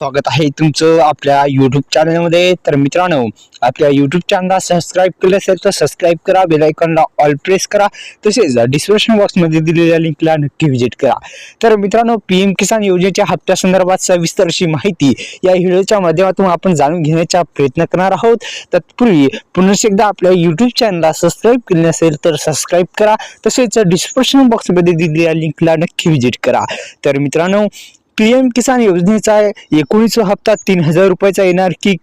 स्वागत आहे तुमचं आपल्या YouTube चॅनलमध्ये। तर मित्रांनो, आपल्या YouTube चॅनलला सबस्क्राइब केलं असेल तर सबस्क्राइब करा, बेल आयकॉनला ऑल प्रेस करा, तसेच डिस्क्रिप्शन बॉक्समध्ये दिलेल्या लिंकला नक्की व्हिजिट करा। तर मित्रांनो, पीएम किसान योजनेच्या हप्त्यासंदर्भात सविस्तर अशी माहिती या व्हिडिओच्या माध्यमातून आपण जाणून घेण्याचा प्रयत्न करणार आहोत। तत्पूर्वी पुन्हा एकदा आपल्या YouTube चॅनलला सबस्क्राइब केले नसेल तर सबस्क्राइब करा, तसेच डिस्क्रिप्शन बॉक्समध्ये दिलेल्या लिंकला नक्की व्हिजिट करा। तर मित्रांनो, पीएम किसान योजनेचा 19वा हप्ता 3000 रुपयाचा येणार की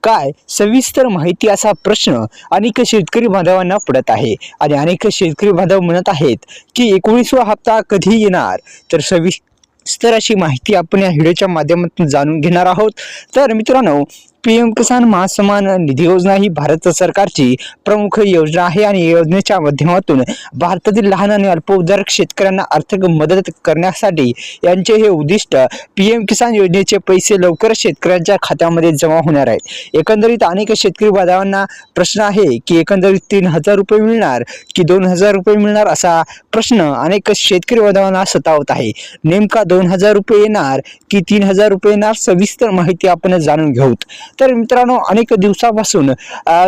काय, सविस्तर माहिती असा प्रश्न अनेक शेतकरी बांधवांना पडत आहे आणि अनेक शेतकरी बांधव म्हणत आहेत की 19वा हप्ता कधी येणार। तर सविस्तर अशी माहिती आपण या व्हिडिओच्या माध्यमातून जाणून घेणार आहोत। तर मित्रांनो, पीएम किसान महासन्मान निधी योजना ही भारत सरकारची प्रमुख योजना आहे आणि योजनेच्या माध्यमातून भारतातील लहान आणि अल्पभूधारक शेतकऱ्यांना आर्थिक मदत करण्यासाठी यांचे हे उद्दिष्ट पीएम किसान योजनेचे पैसे लवकर शेतकऱ्यांच्या खात्यामध्ये जमा होणार आहेत। एकंदरीत अनेक शेतकरी बांधवांना प्रश्न आहे की एकंदरीत 3000 रुपये मिळणार की 2000 रुपये मिळणार, असा प्रश्न अनेक शेतकरी बांधवांना सतावत आहे। नेमका 2000 रुपये येणार की 3000 रुपये येणार, सविस्तर माहिती आपण जाणून घेऊत। तर मित्रांनो, अनेक दिवसापासून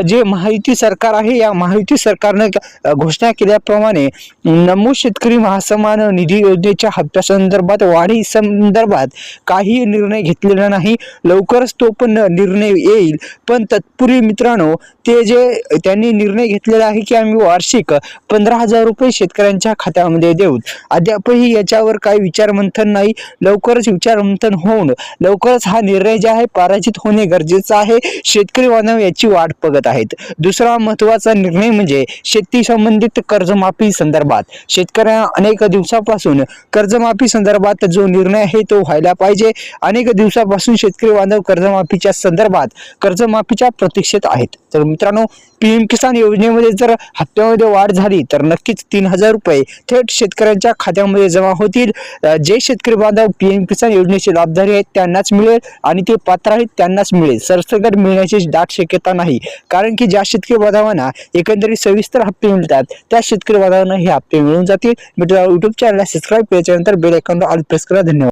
जे महायुती सरकार आहे, या महायुती सरकारने घोषणा केल्याप्रमाणे नमो शेतकरी महासन्मान निधी योजनेच्या हप्त्यासंदर्भात वाढी संदर्भात काही निर्णय घेतलेला नाही। लवकरच तो पण निर्णय येईल, पण तत्पूर्वी मित्रांनो, ते जे त्यांनी निर्णय घेतलेला आहे की आम्ही वार्षिक 15000 रुपये शेतकऱ्यांच्या खात्यामध्ये देऊ, अद्यापही याच्यावर काही विचारमंथन नाही। लवकरच विचारमंथन होऊन लवकरच हा निर्णय जे आहे पारित होणे गरजेचं आहे। शेतकरी बांधव याची वाट बघत आहेत। दुसरा महत्त्वाचा निर्णय म्हणजे शेती संबंधित कर्जमाफी संदर्भात शेतकऱ्यांना अनेक दिवसापासून कर्जमाफी संदर्भात जो निर्णय आहे तो व्हायला पाहिजे। अनेक दिवसापासून शेतकरी बांधव कर्जमाफीच्या संदर्भात कर्जमाफीच्या प्रतीक्षेत आहेत। तर मित्रांनो, पीएम किसान योजनेमध्ये जर हप्त्यामध्ये वाढ झाली तर नक्कीच 3000 रुपये थेट शेतकऱ्यांच्या खात्यामध्ये जमा होतील। जे शेतकरी बांधव पीएम किसान योजनेचे लाभधारी आहेत त्यांनाच मिळेल आणि ते पात्र आहेत त्यांनाच मिळेल, सरसकट मिळण्याची दाट शक्यता नाही। कारण की ज्या शेतकरी बांधवांना एकंदरीत सविस्तर हप्ते मिळतात त्या शेतकरी बांधवांना हे हप्ते मिळून जातील। मित्रांनो, YouTube चॅनलला सबस्क्राइब केल्यानंतर बेल आयकॉनला ऑल प्रेस करा। धन्यवाद।